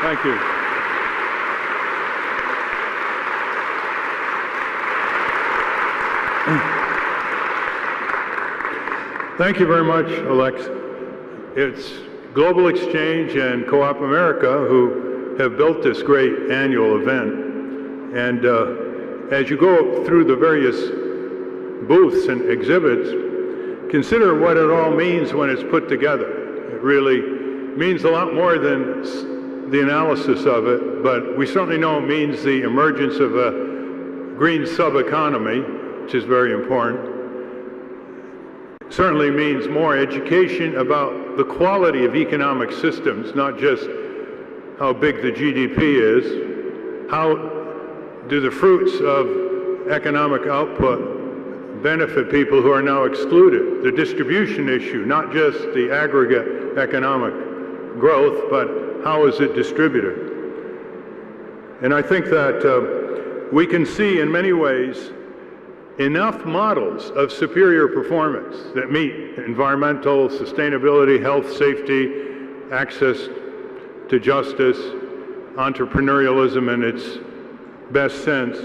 Thank you. Thank you very much, Alex. It's Global Exchange and Co-op America who have built this great annual event. And as you go through the various booths and exhibits, consider what it all means when it's put together. It really means a lot more than the analysis of it, but we certainly know it means the emergence of a green sub-economy, which is very important. It certainly means more education about the quality of economic systems, not just how big the GDP is, how do the fruits of economic output benefit people who are now excluded, the distribution issue, not just the aggregate economic growth, but how is it distributed? And I think that we can see in many ways enough models of superior performance that meet environmental, sustainability, health, safety, access to justice, entrepreneurialism in its best sense.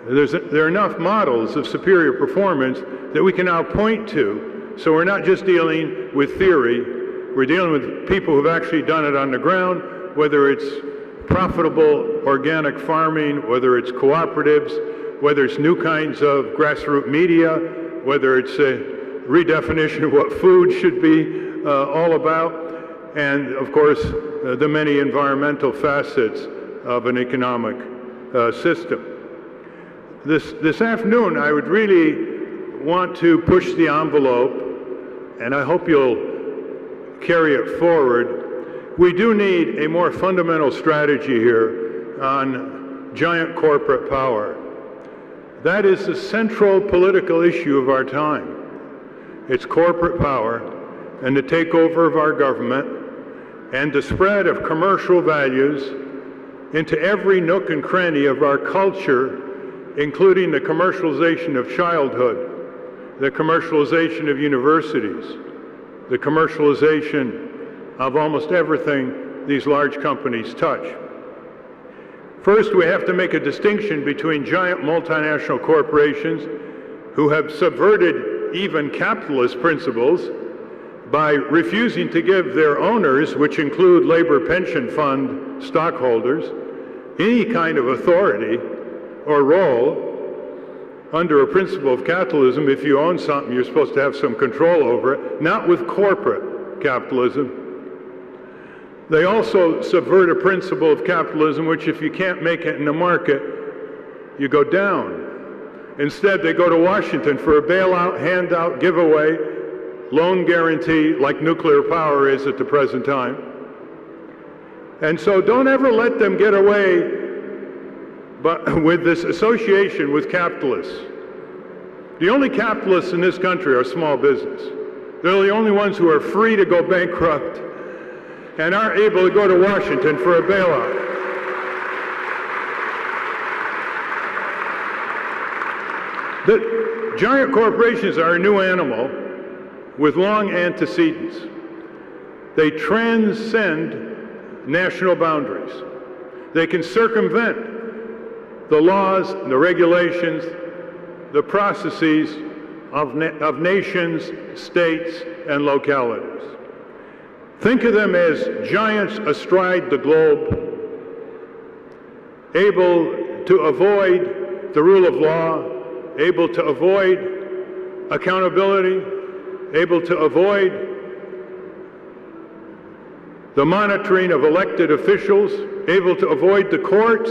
There are enough models of superior performance that we can now point to, so we're not just dealing with theory, we're dealing with people who've actually done it on the ground, whether it's profitable organic farming, whether it's cooperatives, whether it's new kinds of grassroots media, whether it's a redefinition of what food should be all about, and of course the many environmental facets of an economic system. This afternoon I would really want to push the envelope, and I hope you'll carry it forward. We do need a more fundamental strategy here on giant corporate power. That is the central political issue of our time. It's corporate power and the takeover of our government and the spread of commercial values into every nook and cranny of our culture, including the commercialization of childhood, the commercialization of universities, the commercialization of almost everything these large companies touch. First, we have to make a distinction between giant multinational corporations who have subverted even capitalist principles by refusing to give their owners, which include labor pension fund stockholders, any kind of authority or role under a principle of capitalism. If you own something, you're supposed to have some control over it, not with corporate capitalism. They also subvert a principle of capitalism, which if you can't make it in the market, you go down. Instead, they go to Washington for a bailout, handout, giveaway, loan guarantee, like nuclear power is at the present time. And so don't ever let them get away with this association with capitalists. The only capitalists in this country are small business. They're the only ones who are free to go bankrupt and aren't able to go to Washington for a bailout. The giant corporations are a new animal with long antecedents. They transcend national boundaries. They can circumvent the laws, the regulations, the processes of nations, states, and localities. Think of them as giants astride the globe, able to avoid the rule of law, able to avoid accountability, able to avoid the monitoring of elected officials, able to avoid the courts,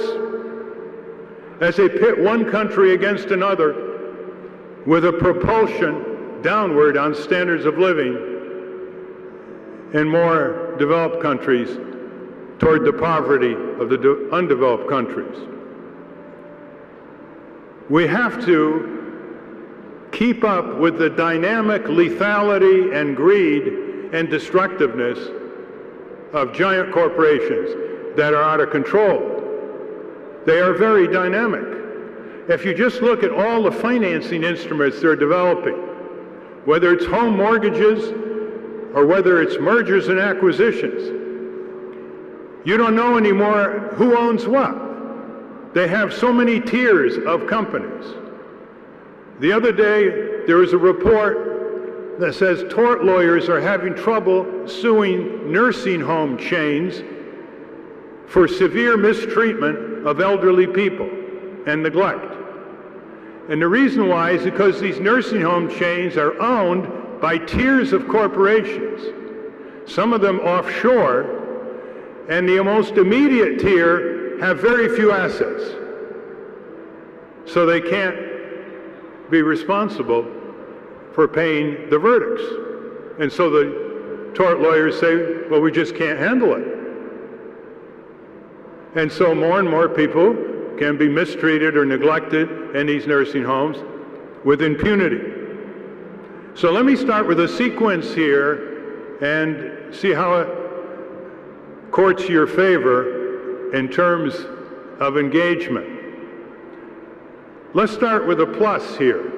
as they pit one country against another with a propulsion downward on standards of living in more developed countries toward the poverty of the undeveloped countries. We have to keep up with the dynamic lethality and greed and destructiveness of giant corporations that are out of control. They are very dynamic. If you just look at all the financing instruments they're developing, whether it's home mortgages or whether it's mergers and acquisitions, You don't know anymore who owns what. They have so many tiers of companies. The other day, there was a report that says tort lawyers are having trouble suing nursing home chains for severe mistreatment of elderly people and neglect. And the reason why is because these nursing home chains are owned by tiers of corporations, some of them offshore, and the most immediate tier have very few assets. So they can't be responsible for paying the verdicts. And so the tort lawyers say, well, we just can't handle it. And so more and more people can be mistreated or neglected in these nursing homes with impunity. So let me start with a sequence here and see how it courts your favor in terms of engagement. Let's start with a plus here.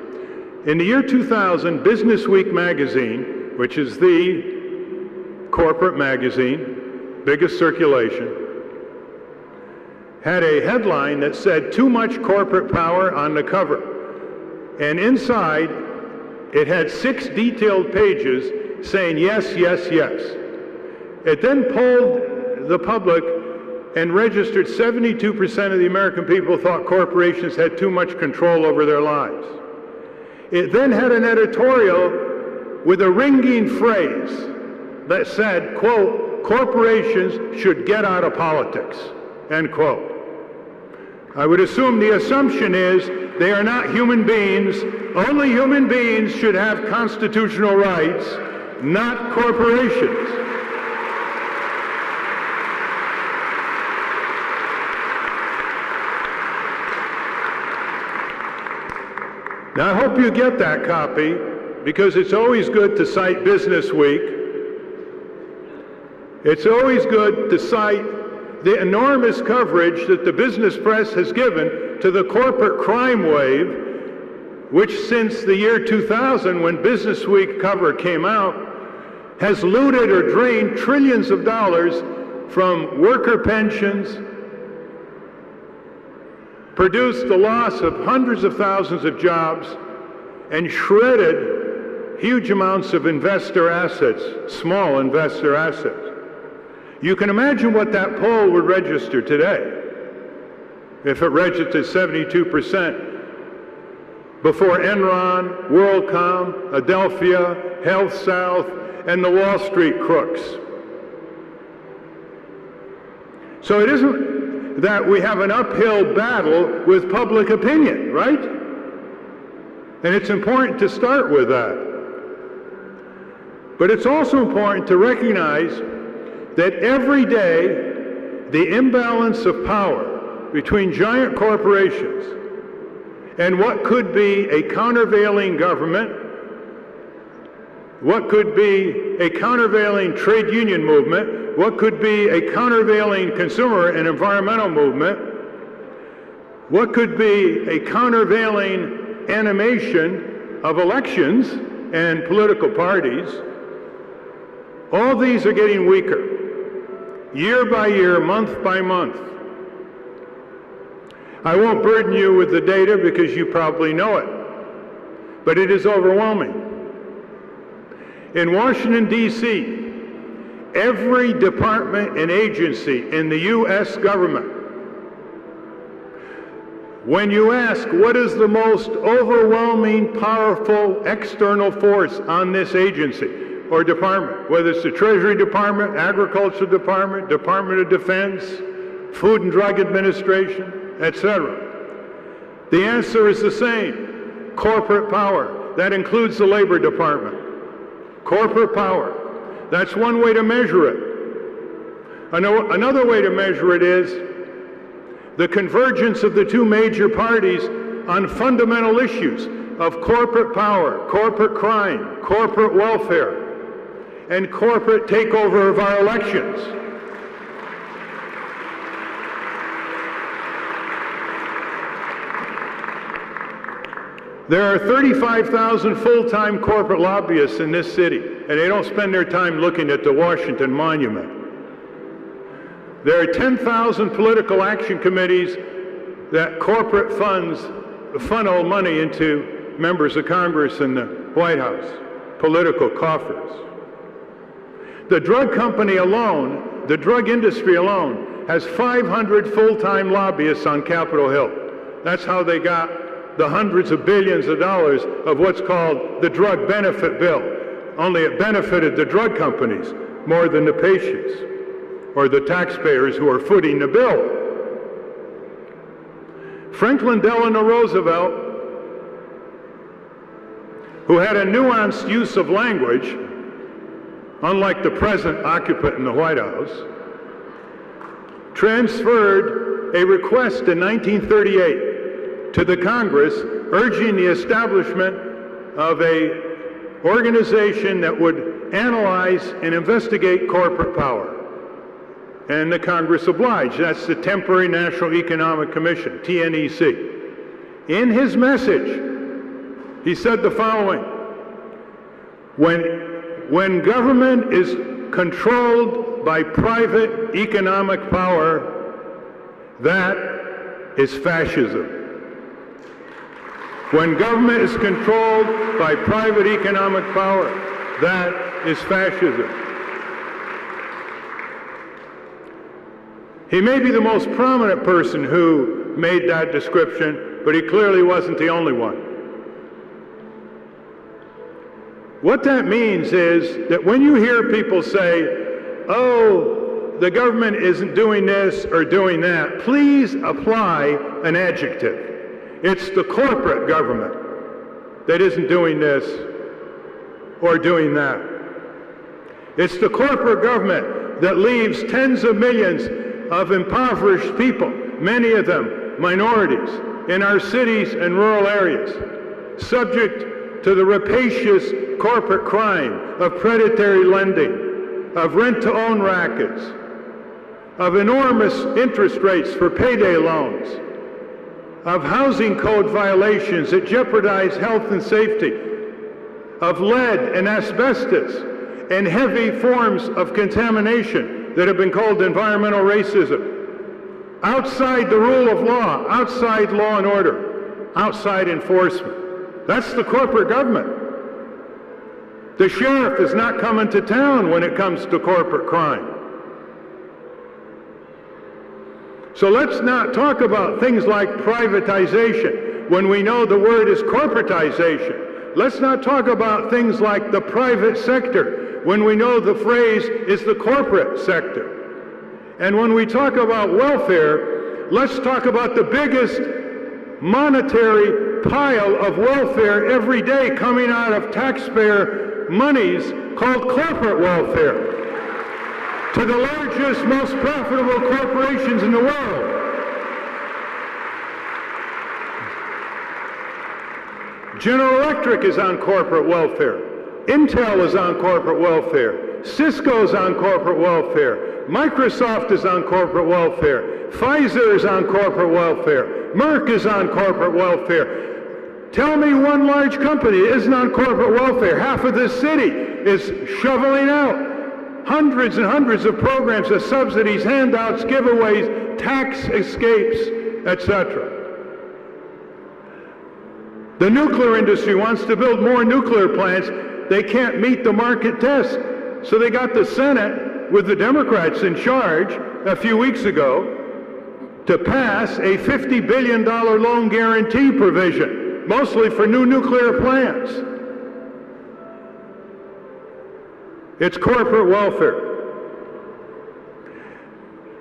In the year 2000, Business Week magazine, which is the corporate magazine, biggest circulation, had a headline that said, "Too much corporate power" on the cover. And inside, it had 6 detailed pages saying yes, yes, yes. It then polled the public and registered 72% of the American people thought corporations had too much control over their lives. It then had an editorial with a ringing phrase that said, quote, "Corporations should get out of politics," end quote. I would assume the assumption is they are not human beings. Only human beings should have constitutional rights, not corporations. Now, I hope you get that copy, because it's always good to cite Business Week. It's always good to cite the enormous coverage that the business press has given to the corporate crime wave, which since the year 2000, when Business Week cover came out, has looted or drained trillions of dollars from worker pensions, produced the loss of hundreds of thousands of jobs, and shredded huge amounts of investor assets, small investor assets. You can imagine what that poll would register today if it registered 72% before Enron, WorldCom, Adelphia, HealthSouth, and the Wall Street crooks. So it isn't that we have an uphill battle with public opinion, right? And it's important to start with that. But it's also important to recognize that every day the imbalance of power between giant corporations and what could be a countervailing government, what could be a countervailing trade union movement, what could be a countervailing consumer and environmental movement, what could be a countervailing animation of elections and political parties, all these are getting weaker, year by year, month by month. I won't burden you with the data because you probably know it, but it is overwhelming. In Washington, D.C., every department and agency in the U.S. government, when you ask what is the most overwhelming, powerful external force on this agency or department, whether it's the Treasury Department, Agriculture Department, Department of Defense, Food and Drug Administration, etc., the answer is the same: corporate power. That includes the Labor Department. Corporate power. That's one way to measure it. Another way to measure it is the convergence of the two major parties on fundamental issues of corporate power, corporate crime, corporate welfare, and corporate takeover of our elections. There are 35,000 full-time corporate lobbyists in this city, and they don't spend their time looking at the Washington Monument. There are 10,000 political action committees that corporate funds funnel money into members of Congress and the White House, political coffers. The drug company alone, the drug industry alone, has 500 full-time lobbyists on Capitol Hill. That's how they got the hundreds of billions of dollars of what's called the drug benefit bill. Only it benefited the drug companies more than the patients or the taxpayers who are footing the bill. Franklin Delano Roosevelt, who had a nuanced use of language, unlike the present occupant in the White House, transferred a request in 1938 to the Congress urging the establishment of an organization that would analyze and investigate corporate power. And the Congress obliged. That's the Temporary National Economic Commission, TNEC. In his message, he said the following: when government is controlled by private economic power, that is fascism. When government is controlled by private economic power, that is fascism. He may be the most prominent person who made that description, but he clearly wasn't the only one. What that means is that when you hear people say, oh, the government isn't doing this or doing that, please apply an adjective. It's the corporate government that isn't doing this or doing that. It's the corporate government that leaves tens of millions of impoverished people, many of them minorities, in our cities and rural areas, subject to the rapacious corporate crime of predatory lending, of rent-to-own rackets, of enormous interest rates for payday loans, of housing code violations that jeopardize health and safety, of lead and asbestos, and heavy forms of contamination that have been called environmental racism, outside the rule of law, outside law and order, outside enforcement. That's the corporate government. The sheriff is not coming to town when it comes to corporate crime. So let's not talk about things like privatization when we know the word is corporatization. Let's not talk about things like the private sector when we know the phrase is the corporate sector. And when we talk about welfare, let's talk about the biggest monetary pile of welfare every day coming out of taxpayer monies called corporate welfare to the largest, most profitable corporations in the world. General Electric is on corporate welfare. Intel is on corporate welfare. Cisco is on corporate welfare. Microsoft is on corporate welfare. Pfizer is on corporate welfare. Merck is on corporate welfare. Tell me one large company that isn't on corporate welfare. Half of this city is shoveling out hundreds and hundreds of programs of subsidies, handouts, giveaways, tax escapes, etc. The nuclear industry wants to build more nuclear plants. They can't meet the market test. So they got the Senate, with the Democrats in charge a few weeks ago, to pass a $50 billion loan guarantee provision, mostly for new nuclear plants. It's corporate welfare.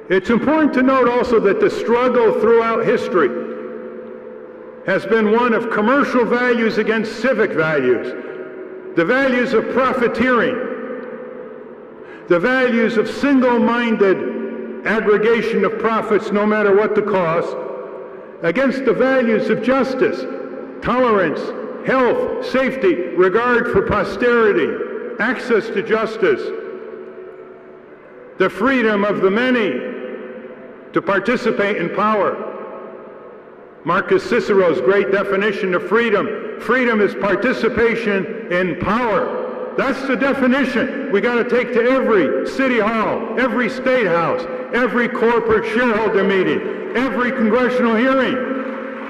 It's important to note also that the struggle throughout history has been one of commercial values against civic values, the values of profiteering, the values of single-minded aggregation of profits no matter what the cost, against the values of justice, tolerance, health, safety, regard for posterity, access to justice, the freedom of the many to participate in power. Marcus Cicero's great definition of freedom. Freedom is participation in power. That's the definition we got to take to every city hall, every state house, every corporate shareholder meeting, every congressional hearing.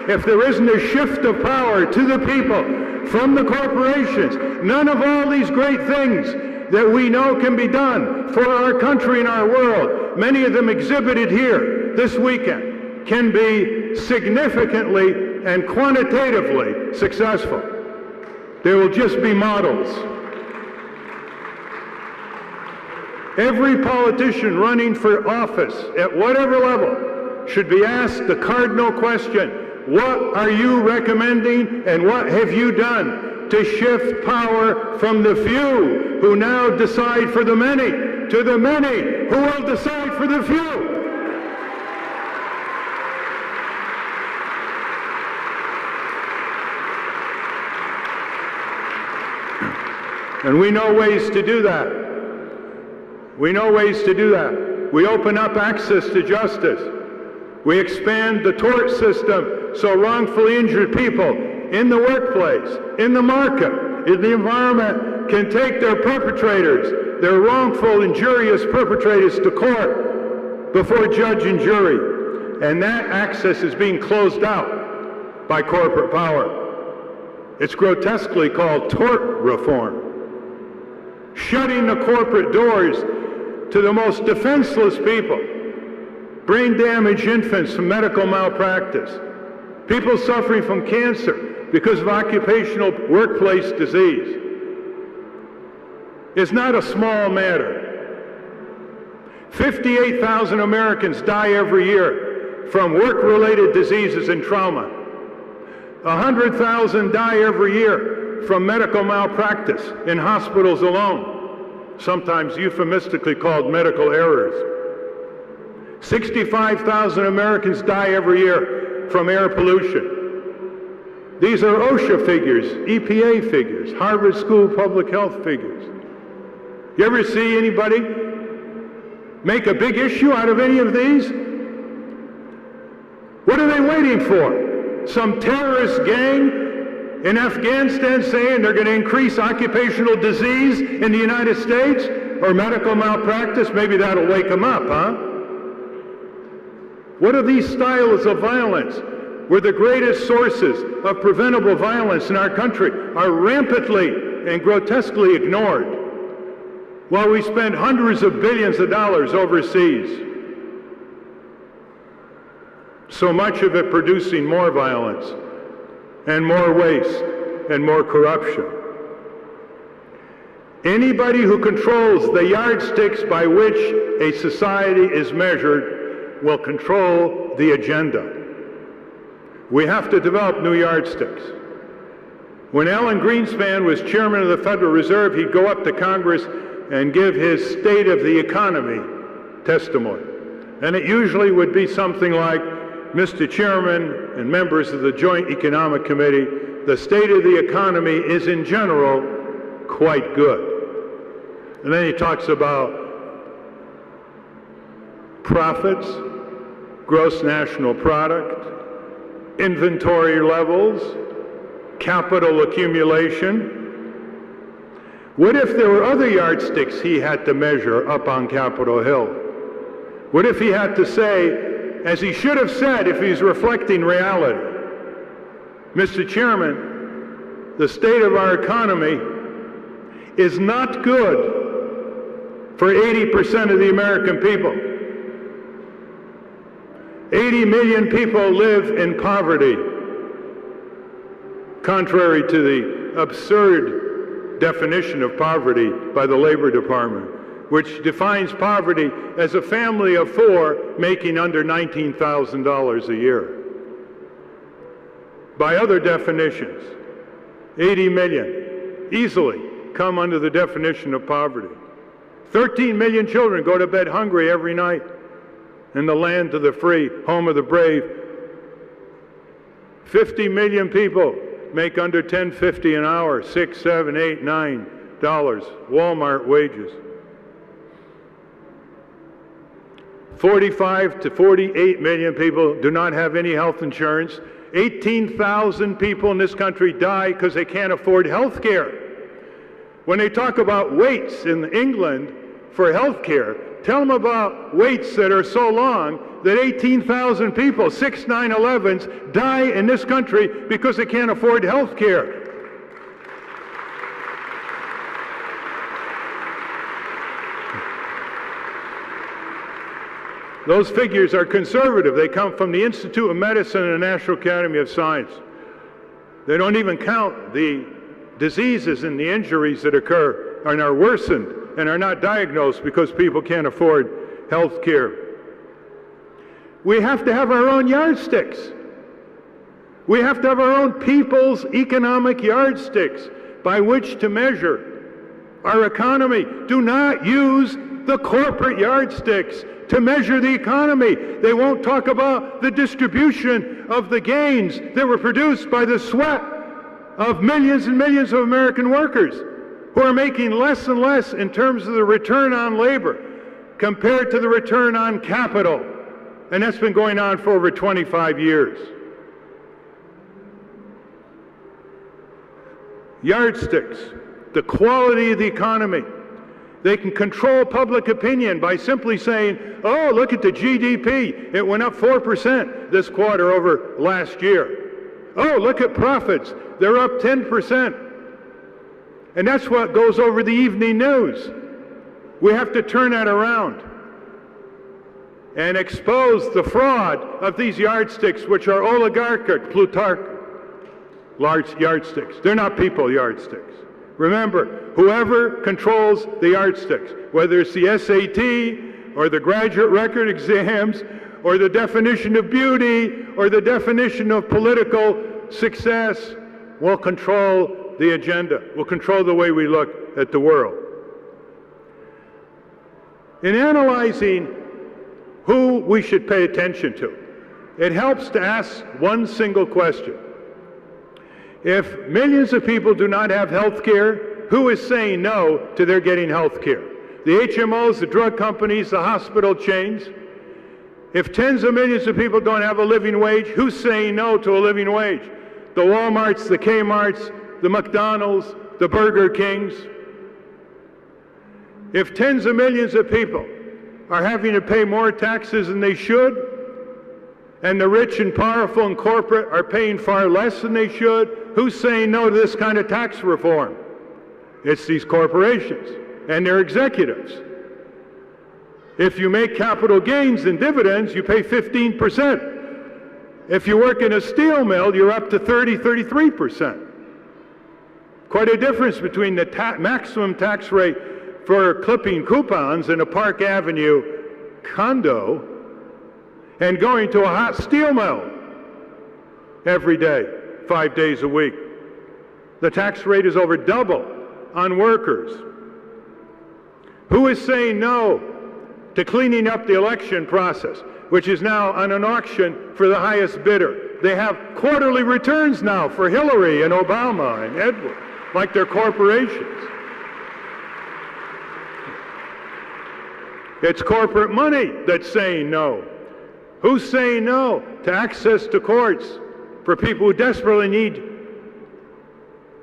If there isn't a shift of power to the people from the corporations, none of all these great things that we know can be done for our country and our world, many of them exhibited here this weekend, can be significantly and quantitatively successful. They will just be models. Every politician running for office at whatever level should be asked the cardinal question: what are you recommending and what have you done to shift power from the few who now decide for the many to the many who will decide for the few? And we know ways to do that. We know ways to do that. We open up access to justice. We expand the tort system so wrongfully injured people in the workplace, in the market, in the environment can take their perpetrators, their wrongful, injurious perpetrators to court before judge and jury. And that access is being closed out by corporate power. It's grotesquely called tort reform. Shutting the corporate doors to the most defenseless people, brain-damaged infants from medical malpractice, people suffering from cancer because of occupational workplace disease. It's not a small matter. 58,000 Americans die every year from work-related diseases and trauma. 100,000 die every year from medical malpractice in hospitals alone, sometimes euphemistically called medical errors. 65,000 Americans die every year from air pollution. These are OSHA figures, EPA figures, Harvard School Public Health figures. You ever see anybody make a big issue out of any of these? What are they waiting for? Some terrorist gang in Afghanistan saying they're going to increase occupational disease in the United States or medical malpractice? Maybe that'll wake them up, huh? What are these styles of violence where the greatest sources of preventable violence in our country are rampantly and grotesquely ignored while we spend hundreds of billions of dollars overseas? So much of it producing more violence and more waste and more corruption. Anybody who controls the yardsticks by which a society is measured will control the agenda. We have to develop new yardsticks. When Alan Greenspan was chairman of the Federal Reserve, he'd go up to Congress and give his State of the Economy testimony. And it usually would be something like, Mr. Chairman and members of the Joint Economic Committee, the state of the economy is in general quite good. And then he talks about profits, gross national product, inventory levels, capital accumulation. What if there were other yardsticks he had to measure up on Capitol Hill? What if he had to say, as he should have said if he's reflecting reality, Mr. Chairman, the state of our economy is not good for 80% of the American people. 80 million people live in poverty, contrary to the absurd definition of poverty by the Labor Department, which defines poverty as a family of four making under $19,000 a year. By other definitions, 80 million easily come under the definition of poverty. 13 million children go to bed hungry every night in the land of the free, home of the brave. 50 million people make under $10.50 an hour, $6, $7, $8, $9 Walmart wages. 45 to 48 million people do not have any health insurance. 18,000 people in this country die because they can't afford health care. When they talk about waits in England for health care, tell them about waits that are so long that 18,000 people, 6 9/11s, die in this country because they can't afford health care. Those figures are conservative. They come from the Institute of Medicine and the National Academy of Science. They don't even count the diseases and the injuries that occur and are worsened and are not diagnosed because people can't afford health care. We have to have our own yardsticks. We have to have our own people's economic yardsticks by which to measure our economy. Do not use the corporate yardsticks to measure the economy. They won't talk about the distribution of the gains that were produced by the sweat of millions and millions of American workers who are making less and less in terms of the return on labor compared to the return on capital. And that's been going on for over 25 years. Yardsticks, the quality of the economy. They can control public opinion by simply saying, oh, look at the GDP. It went up 4% this quarter over last year. Oh, look at profits. They're up 10%. And that's what goes over the evening news. We have to turn that around and expose the fraud of these yardsticks, which are oligarchic, plutarchic large yardsticks. They're not people yardsticks. Remember, whoever controls the yardsticks, whether it's the SAT or the graduate record exams or the definition of beauty or the definition of political success, will control the agenda, will control the way we look at the world. In analyzing who we should pay attention to, it helps to ask one single question. If millions of people do not have health care, who is saying no to their getting health care? The HMOs, the drug companies, the hospital chains. If tens of millions of people don't have a living wage, who's saying no to a living wage? The Walmarts, the Kmarts, the McDonald's, the Burger Kings. If tens of millions of people are having to pay more taxes than they should, and the rich and powerful and corporate are paying far less than they should, who's saying no to this kind of tax reform? It's these corporations and their executives. If you make capital gains and dividends, you pay 15%. If you work in a steel mill, you're up to 33%. Quite a difference between the maximum tax rate for clipping coupons in a Park Avenue condo and going to a hot steel mill every day, 5 days a week. The tax rate is over double on workers. Who is saying no to cleaning up the election process, which is now on an auction for the highest bidder? They have quarterly returns now for Hillary and Obama and Edward, like they're corporations. It's corporate money that's saying no. Who's saying no to access to courts for people who desperately need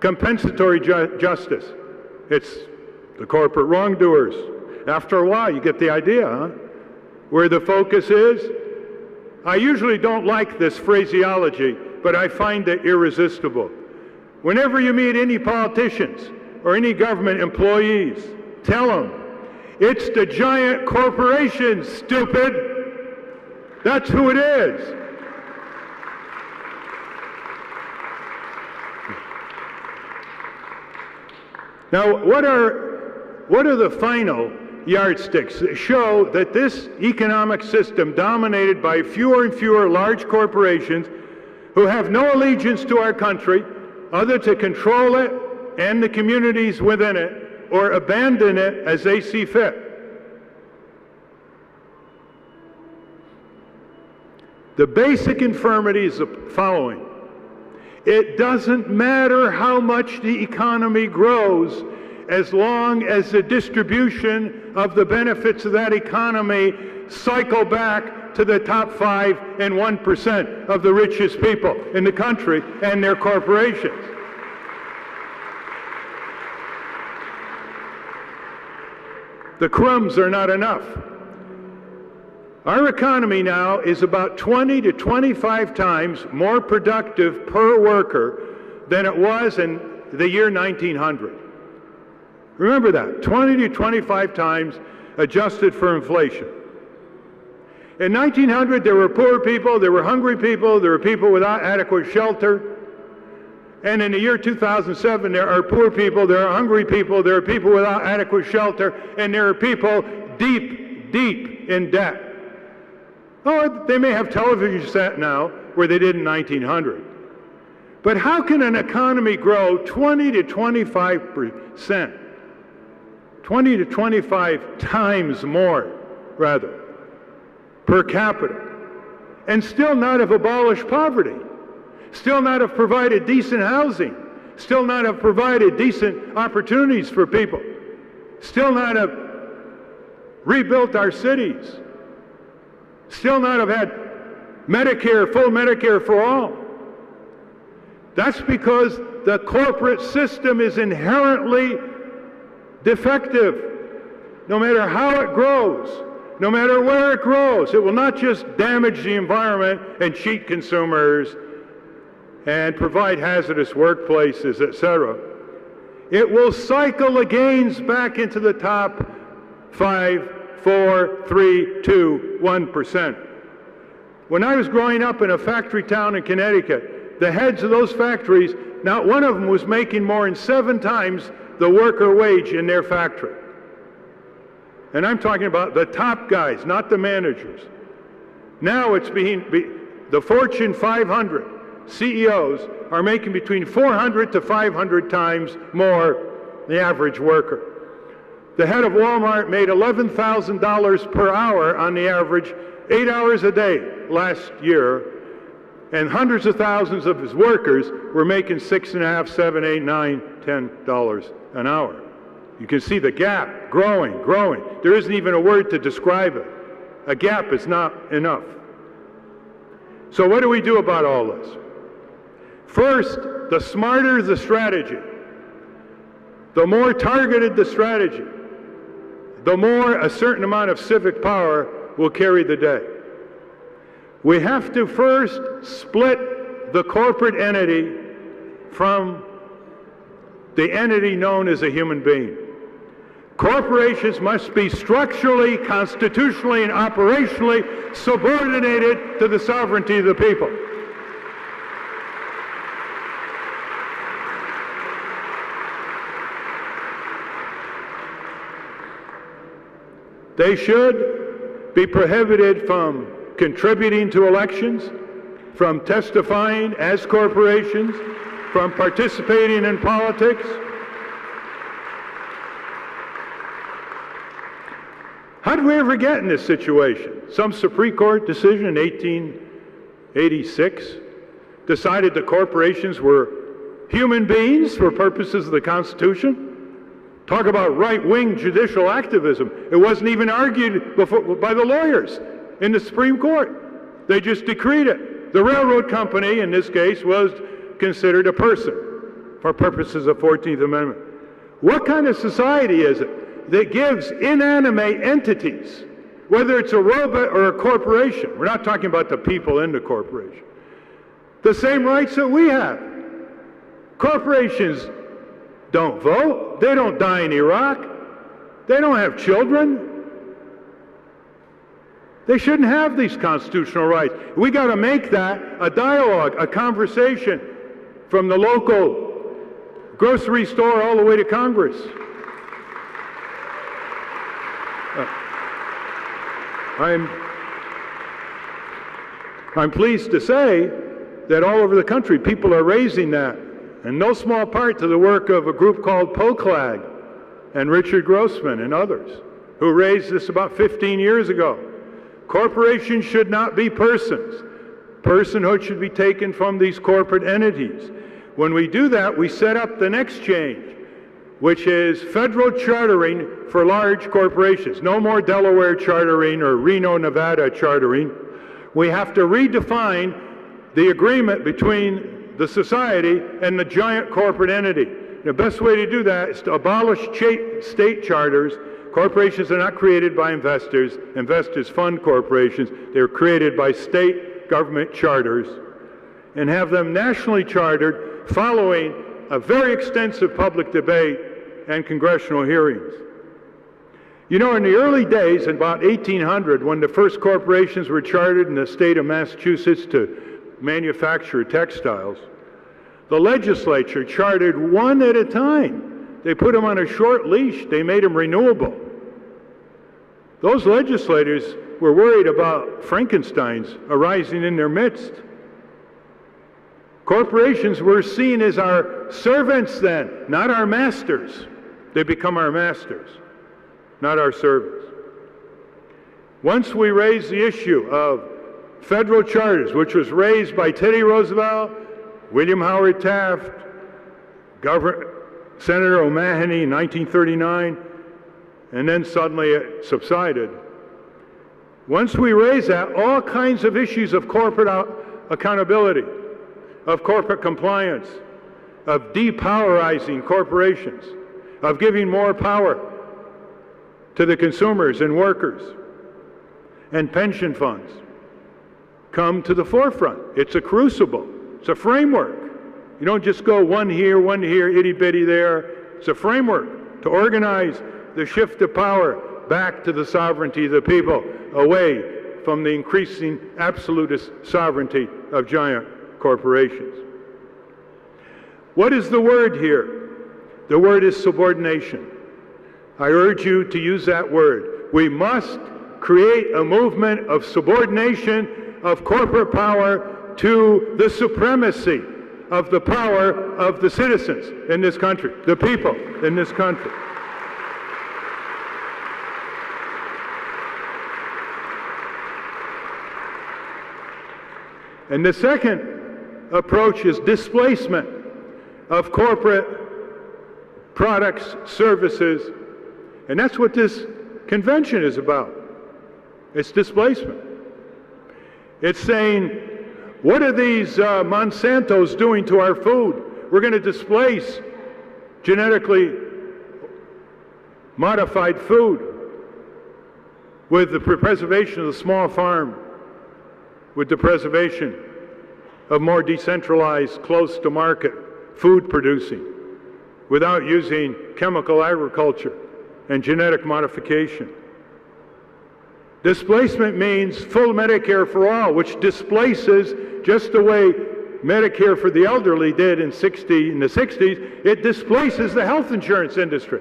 compensatory justice? It's the corporate wrongdoers. After a while, you get the idea, huh? Where the focus is. I usually don't like this phraseology, but I find it irresistible. Whenever you meet any politicians or any government employees, tell them, it's the giant corporations, stupid. That's who it is. Now, what are the final yardsticks that show that this economic system, dominated by fewer and fewer large corporations who have no allegiance to our country other to control it and the communities within it, or abandon it as they see fit? The basic infirmity is the following. It doesn't matter how much the economy grows as long as the distribution of the benefits of that economy cycle back to the top 5 and 1% of the richest people in the country and their corporations. The crumbs are not enough. Our economy now is about 20 to 25 times more productive per worker than it was in the year 1900. Remember that, 20 to 25 times adjusted for inflation. In 1900, there were poor people, there were hungry people, there were people without adequate shelter. And in the year 2007, there are poor people, there are hungry people, there are people without adequate shelter, and there are people deep, deep in debt. Oh, they may have television set now where they did in 1900. But how can an economy grow 20 to 25%? 20 to 25 times more, rather, per capita, and still not have abolished poverty, still not have provided decent housing, still not have provided decent opportunities for people, still not have rebuilt our cities, still not have had Medicare, full Medicare for all? That's because the corporate system is inherently defective. No matter how it grows, no matter where it grows, it will not just damage the environment and cheat consumers and provide hazardous workplaces, etc. It will cycle the gains back into the top 5, 4, 3, 2, 1%. When I was growing up in a factory town in Connecticut, the heads of those factories, not one of them was making more than 7 times the worker wage in their factory. And I'm talking about the top guys, not the managers. Now it's the Fortune 500 CEOs are making between 400 to 500 times more than the average worker. The head of Walmart made $11,000 per hour on the average, 8 hours a day last year, and hundreds of thousands of his workers were making $6.5, $7, $8, $9, $10 an hour. You can see the gap growing, growing. There isn't even a word to describe it. A gap is not enough. So what do we do about all this? First, the smarter the strategy, the more targeted the strategy, the more a certain amount of civic power will carry the day. We have to first split the corporate entity from the entity known as a human being. Corporations must be structurally, constitutionally, and operationally subordinated to the sovereignty of the people. They should be prohibited from contributing to elections, from testifying as corporations, from participating in politics. How did we ever get in this situation? Some Supreme Court decision in 1886 decided that corporations were human beings for purposes of the Constitution. Talk about right-wing judicial activism. It wasn't even argued by the lawyers in the Supreme Court. They just decreed it. The railroad company, in this case, was considered a person for purposes of 14th Amendment. What kind of society is it that gives inanimate entities, whether it's a robot or a corporation, we're not talking about the people in the corporation, the same rights that we have? Corporations don't vote. They don't die in Iraq. They don't have children. They shouldn't have these constitutional rights. We got to make that a dialogue, a conversation from the local grocery store all the way to Congress. I'm pleased to say that all over the country people are raising that, in no small part to the work of a group called POCLAG and Richard Grossman and others, who raised this about 15 years ago. Corporations should not be persons. Personhood should be taken from these corporate entities. When we do that, we set up the next change, which is federal chartering for large corporations. No more Delaware chartering or Reno, Nevada chartering. We have to redefine the agreement between the society and the giant corporate entity. The best way to do that is to abolish state charters, Corporations are not created by investors. Investors fund corporations. They're created by state government charters and have them nationally chartered following a very extensive public debate and congressional hearings. You know, in the early days, in about 1800, when the first corporations were chartered in the state of Massachusetts to manufacture textiles, the legislature chartered one at a time. They put them on a short leash. They made them renewable. Those legislators were worried about Frankensteins arising in their midst. Corporations were seen as our servants then, not our masters. They become our masters, not our servants. Once we raised the issue of federal charters, which was raised by Teddy Roosevelt, William Howard Taft, Senator O'Mahony in 1939, and then suddenly it subsided. Once we raised that, all kinds of issues of corporate accountability, of corporate compliance, of depowerizing corporations, of giving more power to the consumers and workers and pension funds come to the forefront. It's a crucible. It's a framework. You don't just go one here, itty-bitty there. It's a framework to organize the shift of power back to the sovereignty of the people, away from the increasing absolutist sovereignty of giant corporations. What is the word here? The word is subordination. I urge you to use that word. We must create a movement of subordination of corporate power to the supremacy of the power of the citizens in this country, the people in this country. And the second approach is displacement of corporate products, services, and that's what this convention is about. It's displacement. It's saying, what are these Monsantos doing to our food? We're going to displace genetically modified food with the preservation of the small farm, with the preservation of more decentralized, close-to-market food producing, without using chemical agriculture and genetic modification. Displacement means full Medicare for all, which displaces, just the way Medicare for the elderly did in the 60s, it displaces the health insurance industry.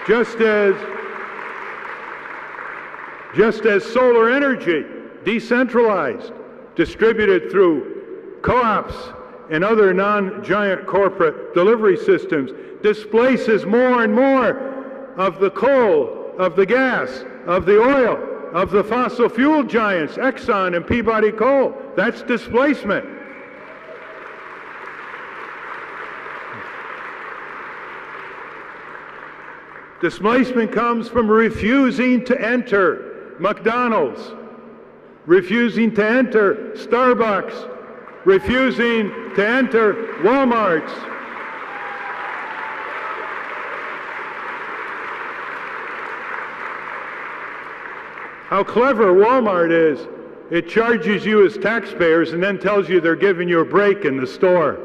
Just as solar energy, decentralized, distributed through co-ops and other non-giant corporate delivery systems, displaces more and more of the coal, of the gas, of the oil, of the fossil fuel giants, Exxon and Peabody Coal. That's displacement. Displacement comes from refusing to enter McDonald's, refusing to enter Starbucks, refusing to enter Walmart's. How clever Walmart is. It charges you as taxpayers and then tells you they're giving you a break in the store.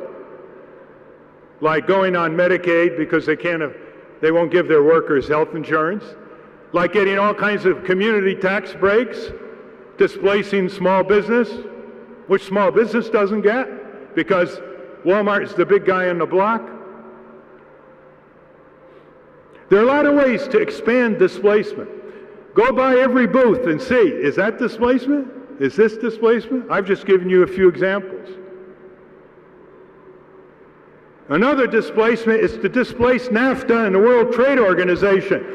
Like going on Medicaid because they won't give their workers health insurance. Like getting all kinds of community tax breaks, displacing small business, which small business doesn't get because Walmart is the big guy on the block. There are a lot of ways to expand displacement. Go by every booth and see, is that displacement? Is this displacement? I've just given you a few examples. Another displacement is to displace NAFTA and the World Trade Organization.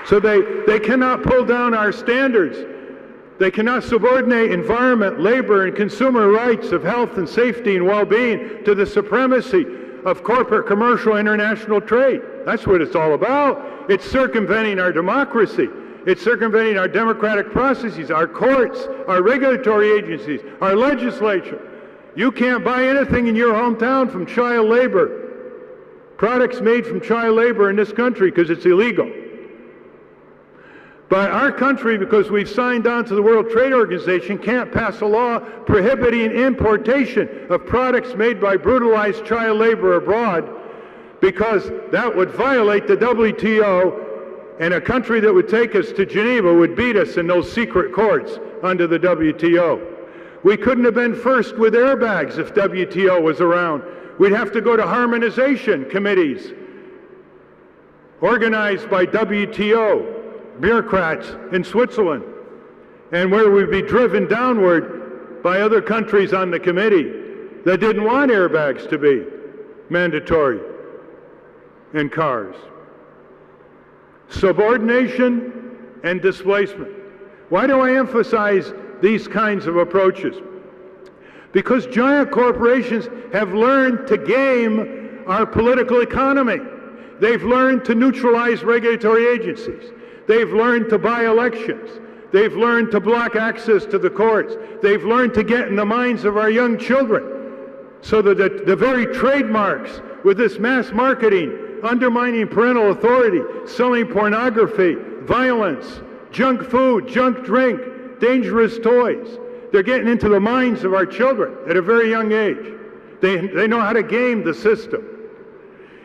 So they cannot pull down our standards. They cannot subordinate environment, labor, and consumer rights of health and safety and well-being to the supremacy of corporate, commercial, international trade. That's what it's all about. It's circumventing our democracy. It's circumventing our democratic processes, our courts, our regulatory agencies, our legislature. You can't buy anything in your hometown from child labor, products made from child labor in this country, because it's illegal. But our country, because we've signed on to the World Trade Organization, can't pass a law prohibiting importation of products made by brutalized child labor abroad, because that would violate the WTO, and a country that would take us to Geneva would beat us in those secret courts under the WTO. We couldn't have been first with airbags if WTO was around. We'd have to go to harmonization committees organized by WTO bureaucrats in Switzerland, and where we'd be driven downward by other countries on the committee that didn't want airbags to be mandatory in cars. Subordination and displacement. Why do I emphasize these kinds of approaches? Because giant corporations have learned to game our political economy. They've learned to neutralize regulatory agencies. They've learned to buy elections. They've learned to block access to the courts. They've learned to get in the minds of our young children, so that the very trademarks with this mass marketing, undermining parental authority, selling pornography, violence, junk food, junk drink, dangerous toys, they're getting into the minds of our children at a very young age. They know how to game the system.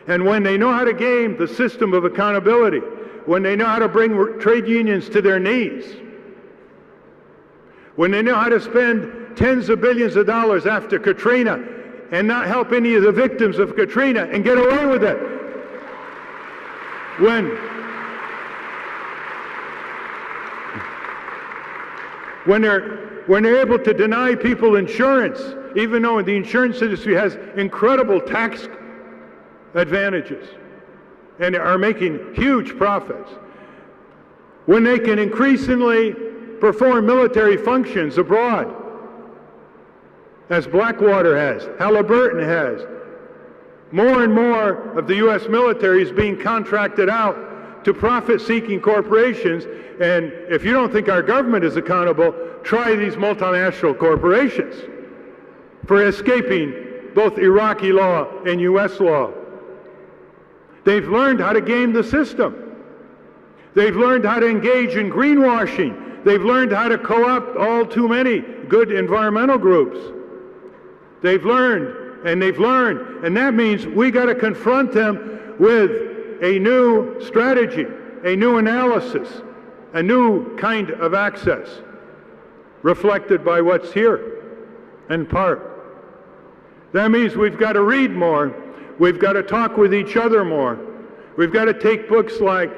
And when they know how to game the system of accountability, when they know how to bring trade unions to their knees, when they know how to spend tens of billions of dollars after Katrina and not help any of the victims of Katrina and get away with it, when they're able to deny people insurance, even though the insurance industry has incredible tax advantages and are making huge profits, when they can increasingly perform military functions abroad, as Blackwater has, Halliburton has. More and more of the U.S. military is being contracted out to profit-seeking corporations, and if you don't think our government is accountable, try these multinational corporations for escaping both Iraqi law and U.S. law. They've learned how to game the system. They've learned how to engage in greenwashing. They've learned how to co-opt all too many good environmental groups. They've learned, and that means we got to confront them with a new strategy, a new analysis, a new kind of access, reflected by what's here, in part. That means we've got to read more. We've got to talk with each other more. We've got to take books like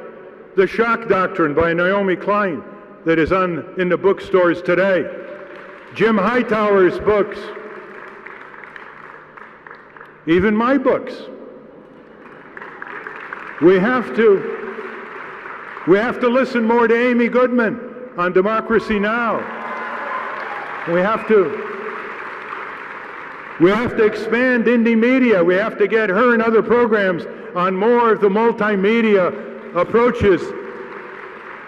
The Shock Doctrine by Naomi Klein, that is in the bookstores today. Jim Hightower's books. Even my books. We have to listen more to Amy Goodman on Democracy Now! We have to expand indie media. We have to get her and other programs on more of the multimedia approaches,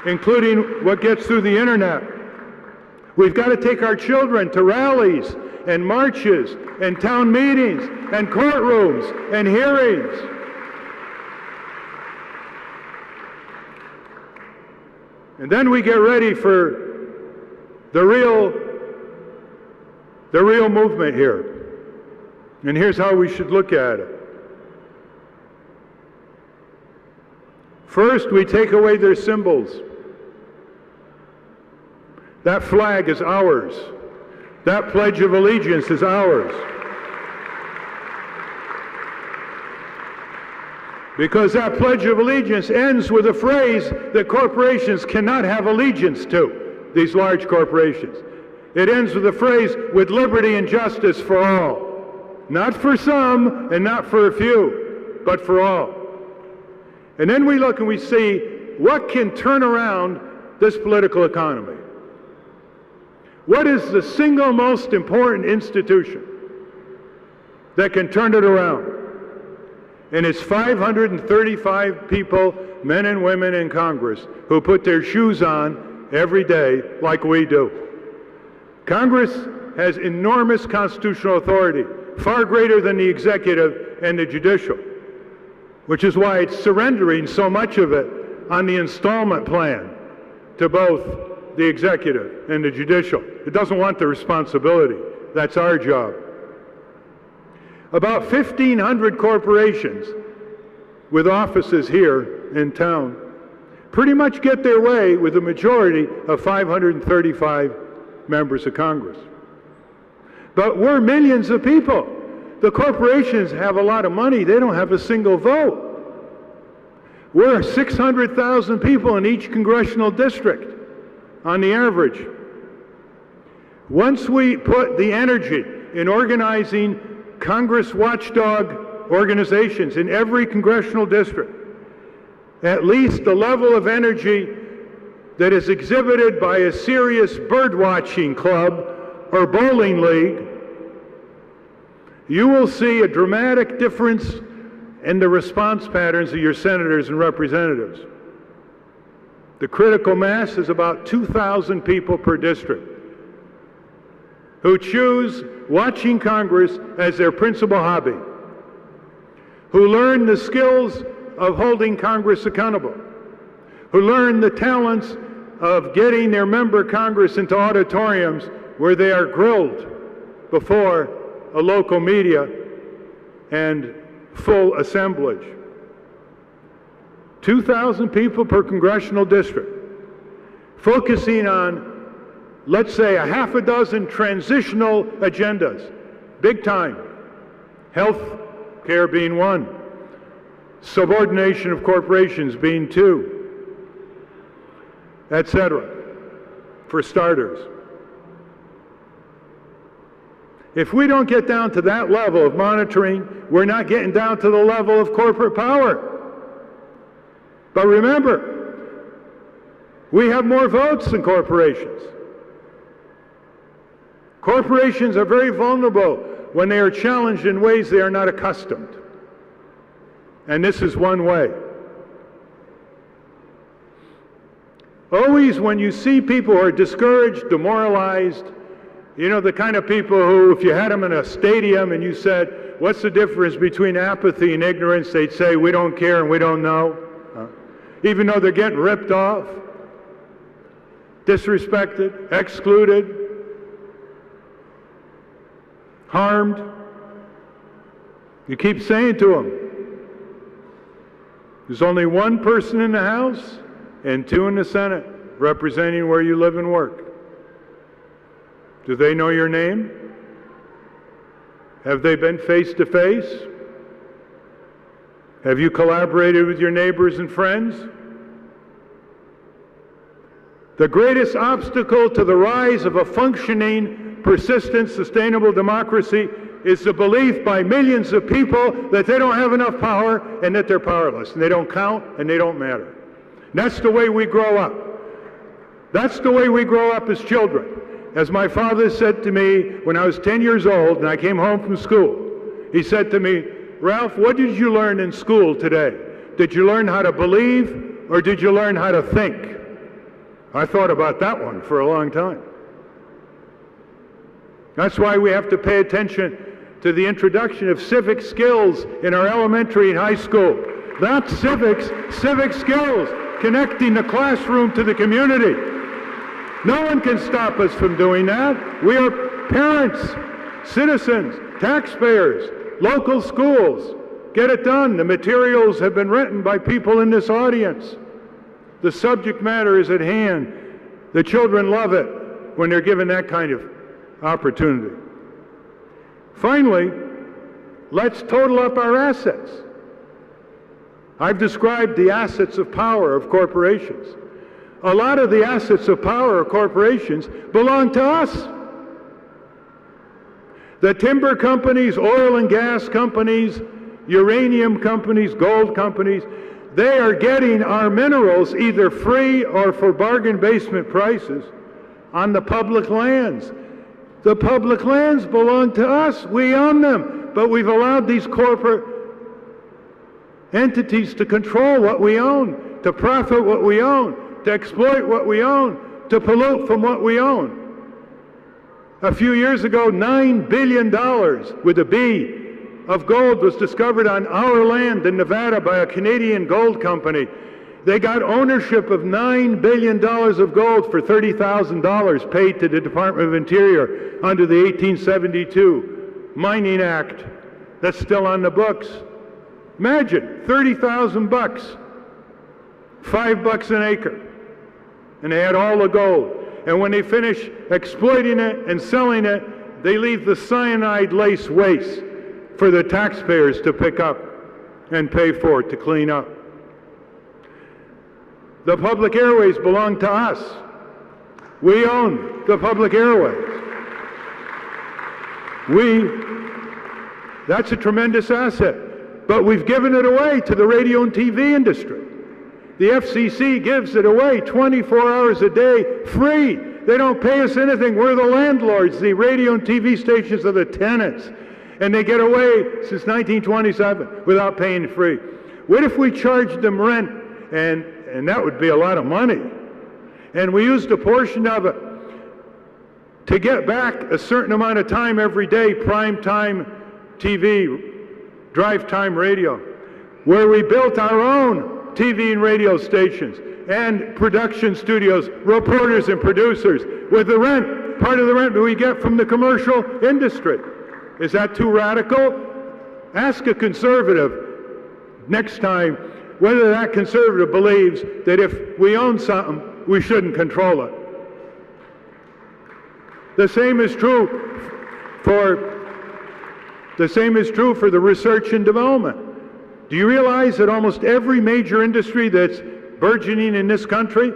including what gets through the internet. We've got to take our children to rallies and marches and town meetings and courtrooms and hearings. And then we get ready for the real movement here. And here's how we should look at it. First, we take away their symbols. That flag is ours. That Pledge of Allegiance is ours. Because that Pledge of Allegiance ends with a phrase that corporations cannot have allegiance to, these large corporations. It ends with a phrase, with liberty and justice for all. Not for some and not for a few, but for all. And then we look and we see what can turn around this political economy. What is the single most important institution that can turn it around? And it's 535 people, men and women in Congress, who put their shoes on every day like we do. Congress has enormous constitutional authority, far greater than the executive and the judicial, which is why it's surrendering so much of it on the installment plan to both the executive and the judicial. It doesn't want the responsibility. That's our job. About 1,500 corporations with offices here in town pretty much get their way with a majority of 535 members of Congress. But we're millions of people. The corporations have a lot of money. They don't have a single vote. We're 600,000 people in each congressional district on the average. Once we put the energy in organizing Congress watchdog organizations in every congressional district, at least the level of energy that is exhibited by a serious bird-watching club or bowling league, you will see a dramatic difference in the response patterns of your senators and representatives. The critical mass is about 2,000 people per district who choose watching Congress as their principal hobby, who learn the skills of holding Congress accountable, who learn the talents of getting their member Congress into auditoriums where they are grilled before a local media and full assemblage. 2,000 people per congressional district, focusing on, let's say, a half a dozen transitional agendas, big time. Health care being one, subordination of corporations being two, etc., for starters. If we don't get down to that level of monitoring, we're not getting down to the level of corporate power. But remember, we have more votes than corporations. Corporations are very vulnerable when they are challenged in ways they are not accustomed. And this is one way. Always when you see people who are discouraged, demoralized, you know, the kind of people who, if you had them in a stadium and you said, what's the difference between apathy and ignorance? They'd say, we don't care and we don't know. Even though they're getting ripped off, disrespected, excluded, harmed. You keep saying to them, there's only one person in the House and two in the Senate representing where you live and work. Do they know your name? Have they been face to face? Have you collaborated with your neighbors and friends? The greatest obstacle to the rise of a functioning, persistent, sustainable democracy is the belief by millions of people that they don't have enough power and that they're powerless, and they don't count and they don't matter. And that's the way we grow up. That's the way we grow up as children. As my father said to me when I was 10 years old and I came home from school, he said to me, Ralph, what did you learn in school today? Did you learn how to believe or did you learn how to think? I thought about that one for a long time. That's why we have to pay attention to the introduction of civic skills in our elementary and high school. That's civics, civic skills, connecting the classroom to the community. No one can stop us from doing that. We are parents, citizens, taxpayers, local schools. Get it done. The materials have been written by people in this audience. The subject matter is at hand. The children love it when they're given that kind of opportunity. Finally, let's total up our assets. I've described the assets of power of corporations. A lot of the assets of power of corporations belong to us. The timber companies, oil and gas companies, uranium companies, gold companies, they are getting our minerals either free or for bargain basement prices on the public lands. The public lands belong to us. We own them. But we've allowed these corporate entities to control what we own, to profit what we own, to exploit what we own, to pollute from what we own. A few years ago, $9 billion with a B of gold was discovered on our land in Nevada by a Canadian gold company. They got ownership of $9 billion of gold for $30,000 paid to the Department of Interior under the 1872 Mining Act. That's still on the books. Imagine, 30,000 bucks, $5 an acre. And they had all the gold. And when they finish exploiting it and selling it, they leave the cyanide-laced waste for the taxpayers to pick up and pay for it, to clean up. The public airways belong to us. We own the public airways. That's a tremendous asset. But we've given it away to the radio and TV industry. The FCC gives it away 24 hours a day, free. They don't pay us anything. We're the landlords. The radio and TV stations are the tenants. And they get away since 1927 without paying free. What if we charged them rent, and that would be a lot of money, and we used a portion of it to get back a certain amount of time every day, prime time TV, drive time radio, where we built our own TV and radio stations and production studios, reporters and producers, with the rent, part of the rent that we get from the commercial industry. Is that too radical? Ask a conservative next time whether that conservative believes that if we own something, we shouldn't control it. The same is true for the research and development. Do you realize that almost every major industry that's burgeoning in this country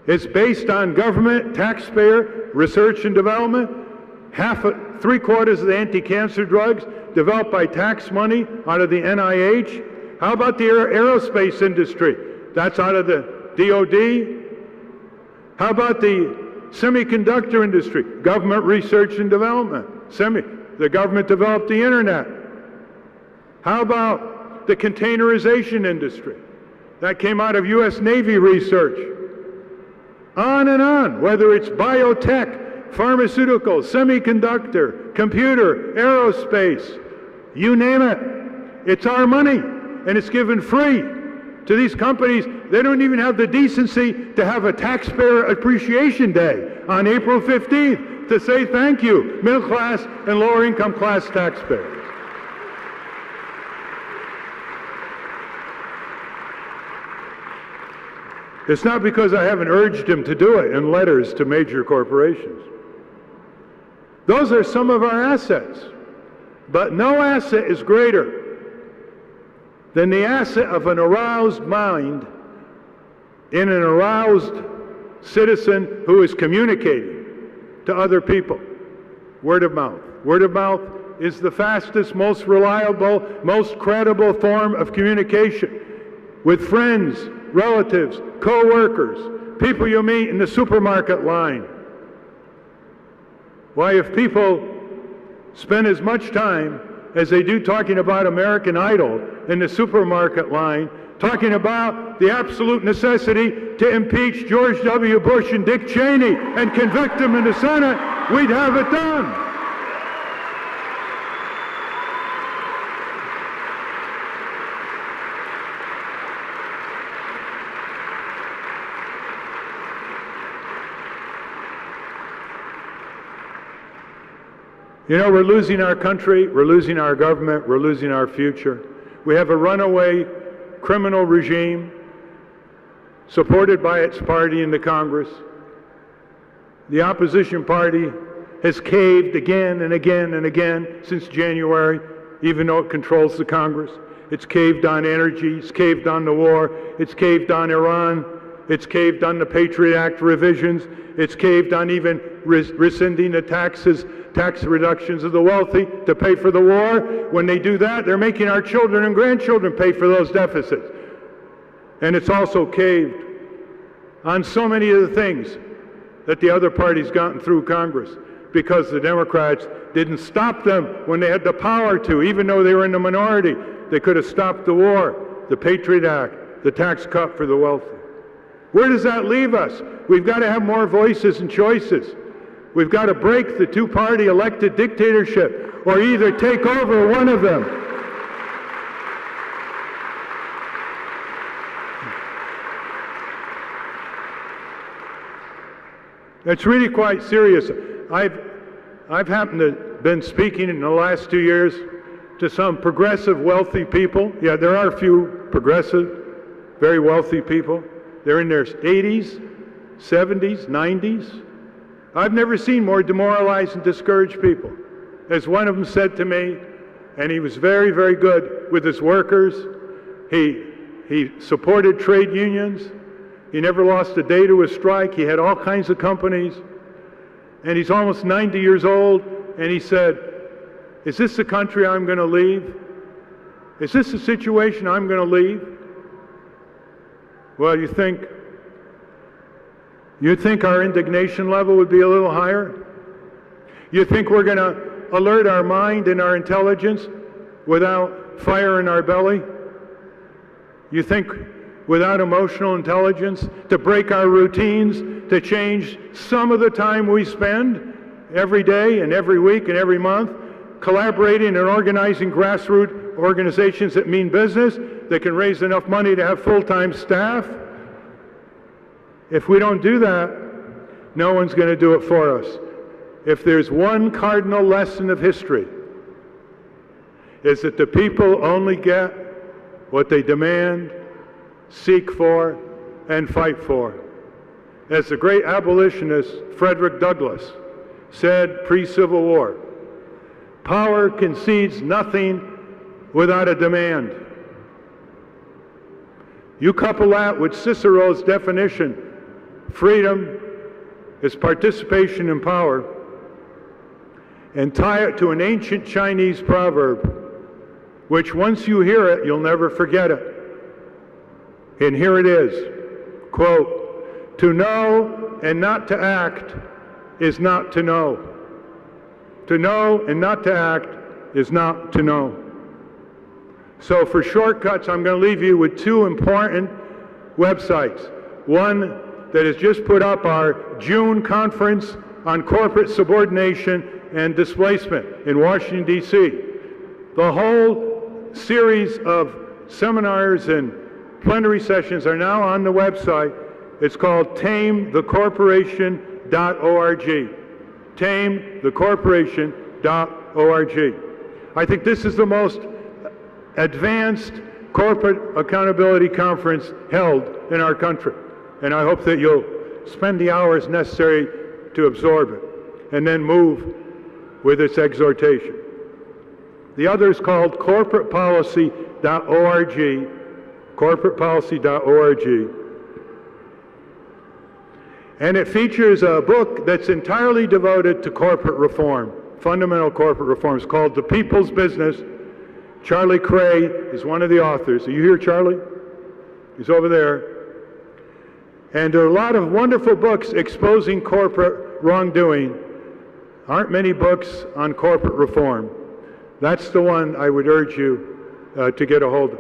is based on government, taxpayer, research and development? Three-quarters of the anti-cancer drugs developed by tax money out of the NIH. How about the aerospace industry? That's out of the DOD. How about the semiconductor industry? Government research and development. The government developed the internet. How about the containerization industry? That came out of U.S. Navy research. On and on, whether it's biotech, pharmaceutical, semiconductor, computer, aerospace, you name it. It's our money, and it's given free to these companies. They don't even have the decency to have a taxpayer appreciation day on April 15th to say thank you, middle class and lower income class taxpayers. It's not because I haven't urged him to do it in letters to major corporations. Those are some of our assets. But no asset is greater than the asset of an aroused mind in an aroused citizen who is communicating to other people. Word of mouth. Word of mouth is the fastest, most reliable, most credible form of communication with friends, relatives, co-workers, people you meet in the supermarket line. Why, if people spend as much time as they do talking about American Idol in the supermarket line, talking about the absolute necessity to impeach George W. Bush and Dick Cheney and convict them in the Senate, we'd have it done. You know, we're losing our country, we're losing our government, we're losing our future. We have a runaway criminal regime supported by its party in the Congress. The opposition party has caved again and again and again since January, even though it controls the Congress. It's caved on energy, it's caved on the war, it's caved on Iran, it's caved on the Patriot Act revisions, it's caved on even rescinding the tax reductions of the wealthy to pay for the war. When they do that, they're making our children and grandchildren pay for those deficits. And it's also caved on so many of the things that the other parties gotten through Congress because the Democrats didn't stop them when they had the power to, even though they were in the minority. They could have stopped the war, the Patriot Act, the tax cut for the wealthy. Where does that leave us? We've got to have more voices and choices. We've got to break the two-party elected dictatorship, or either take over one of them. It's really quite serious. I've happened to been speaking in the last 2 years to some progressive wealthy people. Yeah, there are a few progressive, very wealthy people. They're in their 80s, 70s, 90s. I've never seen more demoralized and discouraged people. As one of them said to me, and he was very, very good with his workers. He supported trade unions. He never lost a day to a strike. He had all kinds of companies. And he's almost 90 years old, and he said, is this the country I'm going to leave? Is this the situation I'm going to leave? Well, you'd think our indignation level would be a little higher? You think we're going to alert our mind and our intelligence without fire in our belly? You think without emotional intelligence to break our routines, to change some of the time we spend every day and every week and every month collaborating and organizing grassroots organizations that mean business, that can raise enough money to have full-time staff? If we don't do that, no one's going to do it for us. If there's one cardinal lesson of history, is that the people only get what they demand, seek for, and fight for. As the great abolitionist Frederick Douglass said pre-Civil War, power concedes nothing without a demand. You couple that with Cicero's definition, freedom is participation in power, and tie it to an ancient Chinese proverb, which once you hear it, you'll never forget it. And here it is, quote, to know and not to act is not to know. To know and not to act is not to know. So for shortcuts, I'm going to leave you with two important websites. One that has just put up our June conference on corporate subordination and displacement in Washington, D.C. The whole series of seminars and plenary sessions are now on the website. It's called tamethecorporation.org. tamethecorporation.org. I think this is the most advanced corporate accountability conference held in our country. And I hope that you'll spend the hours necessary to absorb it and then move with its exhortation. The other is called corporatepolicy.org, corporatepolicy.org. And it features a book that's entirely devoted to corporate reform, fundamental corporate reforms, called The People's Business. Charlie Cray is one of the authors. Are you here, Charlie? He's over there. And there are a lot of wonderful books exposing corporate wrongdoing. Aren't many books on corporate reform. That's the one I would urge you to get a hold of.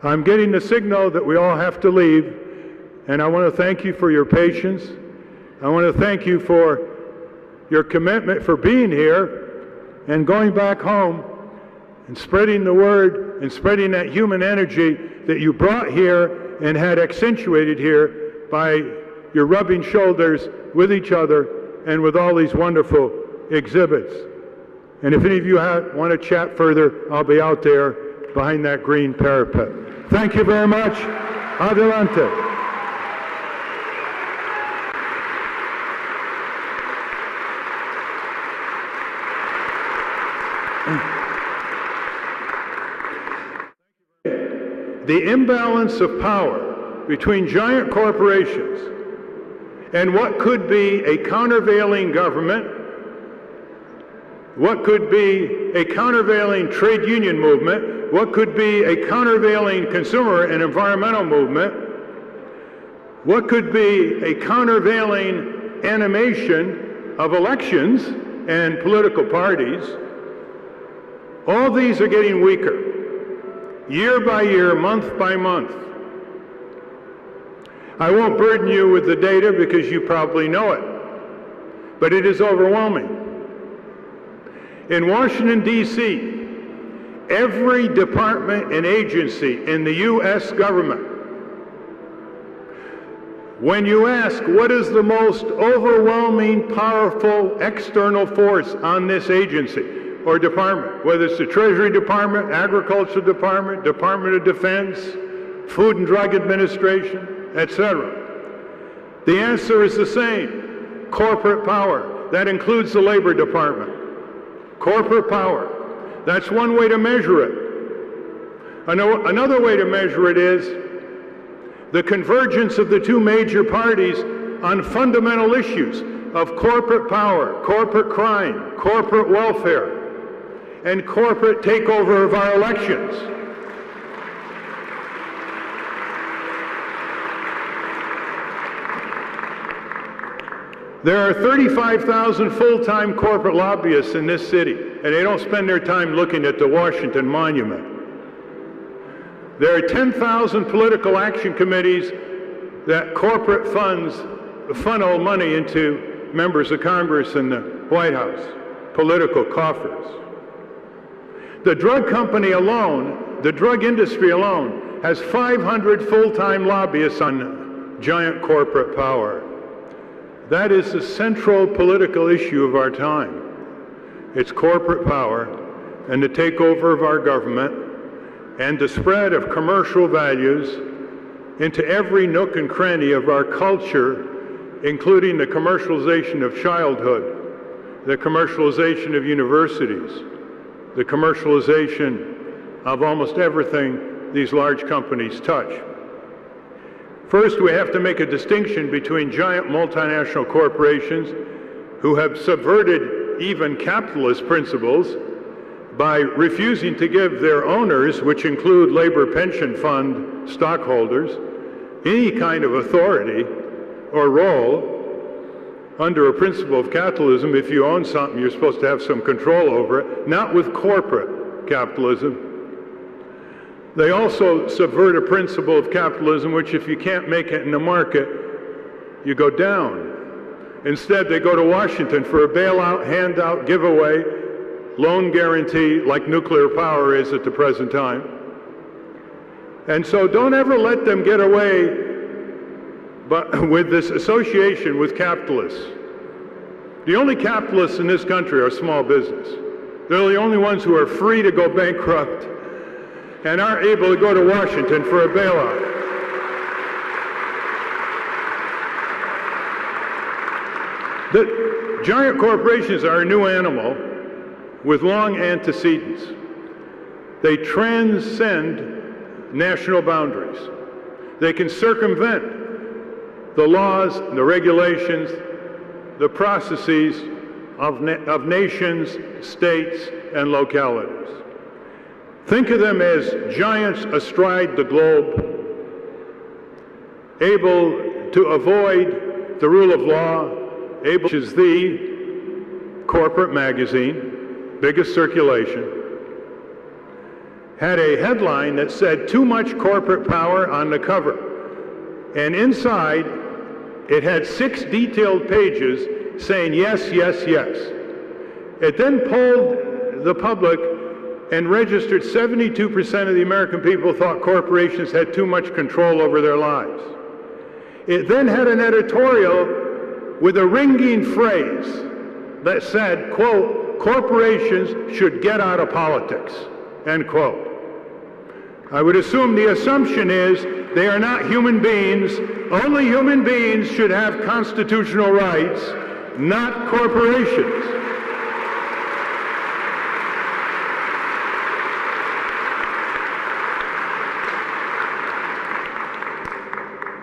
I'm getting the signal that we all have to leave, and I want to thank you for your patience. I want to thank you for your commitment for being here and going back home and spreading the word and spreading that human energy that you brought here and had accentuated here by your rubbing shoulders with each other and with all these wonderful exhibits. And if any of you want to chat further, I'll be out there behind that green parapet. Thank you very much. Adelante. The imbalance of power between giant corporations and what could be a countervailing government, what could be a countervailing trade union movement, what could be a countervailing consumer and environmental movement, what could be a countervailing animation of elections and political parties, all these are getting weaker. year by year, month by month. I won't burden you with the data because you probably know it, but it is overwhelming. In Washington, D.C., every department and agency in the U.S. government, when you ask what is the most overwhelming, powerful external force on this agency or department, whether it's the Treasury Department, Agriculture Department, Department of Defense, Food and Drug Administration, etc., the answer is the same: corporate power. That includes the Labor Department. Corporate power. That's one way to measure it. Another way to measure it is the convergence of the two major parties on fundamental issues of corporate power, corporate crime, corporate welfare, and corporate takeover of our elections. There are 35,000 full-time corporate lobbyists in this city, and they don't spend their time looking at the Washington Monument. There are 10,000 political action committees that corporate funds funnel money into members of Congress and the White House, political coffers. The drug company alone, the drug industry alone, has 500 full-time lobbyists on giant corporate power. That is the central political issue of our time. It's corporate power and the takeover of our government and the spread of commercial values into every nook and cranny of our culture, including the commercialization of childhood, the commercialization of universities, the commercialization of almost everything these large companies touch. First, we have to make a distinction between giant multinational corporations who have subverted even capitalist principles by refusing to give their owners, which include labor pension fund stockholders, any kind of authority or role under a principle of capitalism. If you own something, you're supposed to have some control over it, not with corporate capitalism. They also subvert a principle of capitalism, which if you can't make it in the market, you go down. Instead, they go to Washington for a bailout, handout, giveaway, loan guarantee, like nuclear power is at the present time. And so don't ever let them get away with this association with capitalists. The only capitalists in this country are small business. They're the only ones who are free to go bankrupt and aren't able to go to Washington for a bailout. The giant corporations are a new animal with long antecedents. They transcend national boundaries. They can circumvent the laws, the regulations, the processes of nations, states, and localities. Think of them as giants astride the globe, able to avoid the rule of law, which is the corporate magazine, biggest circulation, had a headline that said "Too much corporate power" on the cover. And inside, it had 6 detailed pages saying yes, yes, yes. It then polled the public and registered 72% of the American people thought corporations had too much control over their lives. It then had an editorial with a ringing phrase that said, quote, "Corporations should get out of politics," end quote. I would assume the assumption is they are not human beings. Only human beings should have constitutional rights, not corporations.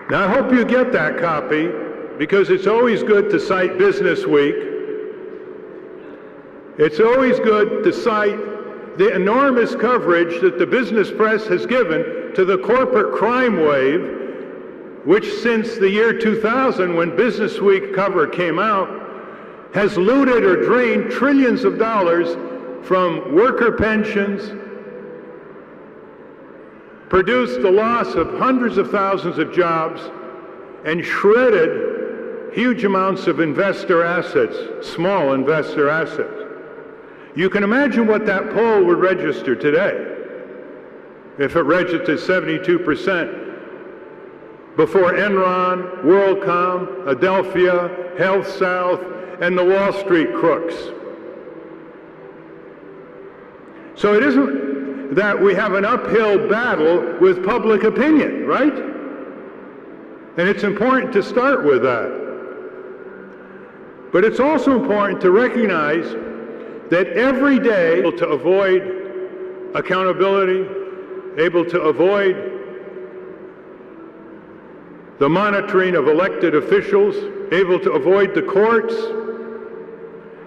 Now, I hope you get that copy, because it's always good to cite Business Week. It's always good to cite the enormous coverage that the business press has given to the corporate crime wave, which since the year 2000, when Business Week cover came out, has looted or drained trillions of dollars from worker pensions, produced the loss of hundreds of thousands of jobs, and shredded huge amounts of investor assets, small investor assets. You can imagine what that poll would register today if it registered 72% before Enron, WorldCom, Adelphia, Health South, and the Wall Street crooks. So it isn't that we have an uphill battle with public opinion, right? And it's important to start with that. But it's also important to recognize that every day, able to avoid accountability, able to avoid the monitoring of elected officials, able to avoid the courts,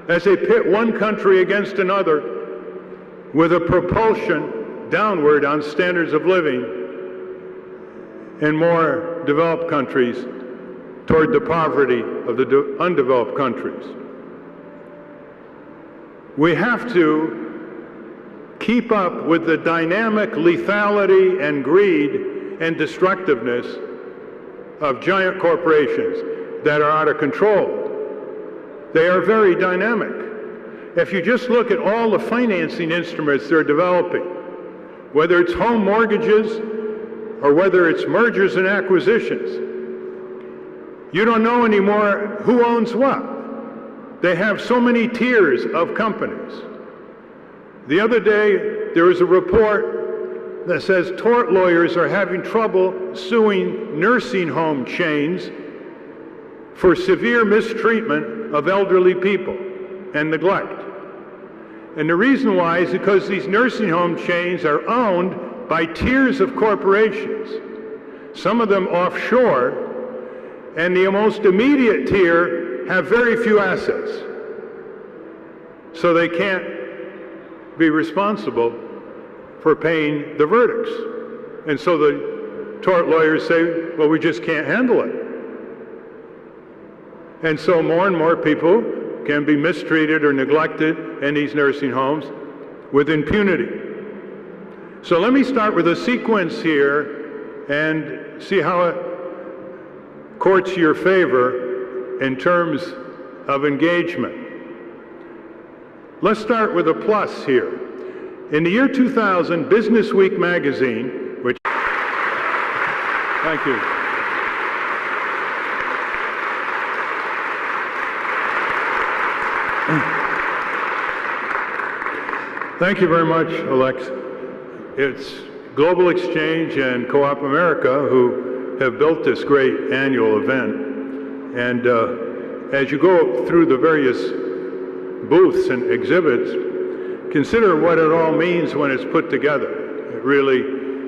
as they pit one country against another with a propulsion downward on standards of living in more developed countries toward the poverty of the undeveloped countries. We have to keep up with the dynamic lethality and greed and destructiveness of giant corporations that are out of control. They are very dynamic. If you just look at all the financing instruments they're developing, whether it's home mortgages or whether it's mergers and acquisitions, you don't know anymore who owns what. They have so many tiers of companies. The other day, there was a report that says tort lawyers are having trouble suing nursing home chains for severe mistreatment of elderly people and neglect. And the reason why is because these nursing home chains are owned by tiers of corporations, some of them offshore, and the most immediate tier have very few assets. So they can't be responsible for paying the verdicts. And so the tort lawyers say, well, we just can't handle it. And so more and more people can be mistreated or neglected in these nursing homes with impunity. So let me start with a sequence here and see how it courts your favor in terms of engagement. Let's start with a plus here. In the year 2000, Business Week magazine, which... Thank you. Thank you very much, Alex. It's Global Exchange and Co-op America who have built this great annual event. And as you go through the various booths and exhibits, consider what it all means when it's put together. It really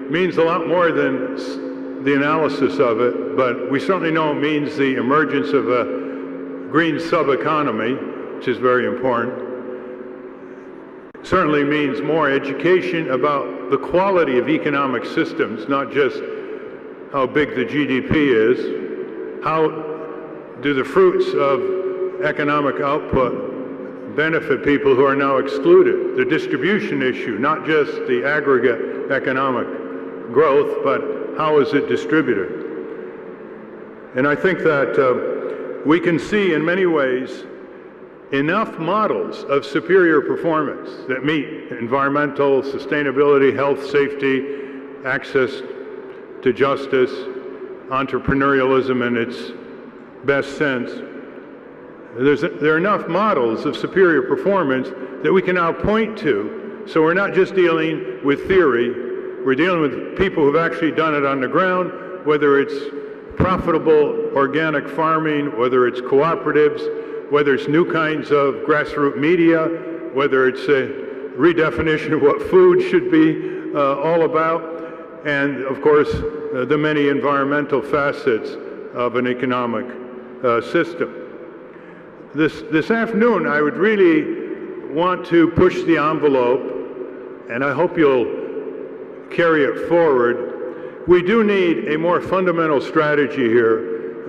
means a lot more than the analysis of it, but we certainly know it means the emergence of a green sub-economy, which is very important. It certainly means more education about the quality of economic systems, not just how big the GDP is, how do the fruits of economic output benefit people who are now excluded, the distribution issue, not just the aggregate economic growth, but how is it distributed. And I think that we can see in many ways enough models of superior performance that meet environmental, sustainability, health, safety, access to justice, entrepreneurialism in its best sense. There are enough models of superior performance that we can now point to. So we're not just dealing with theory, we're dealing with people who've actually done it on the ground, whether it's profitable organic farming, whether it's cooperatives, whether it's new kinds of grassroots media, whether it's a redefinition of what food should be all about, and of course the many environmental facets of an economic system. This afternoon, I would really want to push the envelope, and I hope you'll carry it forward. We do need a more fundamental strategy here.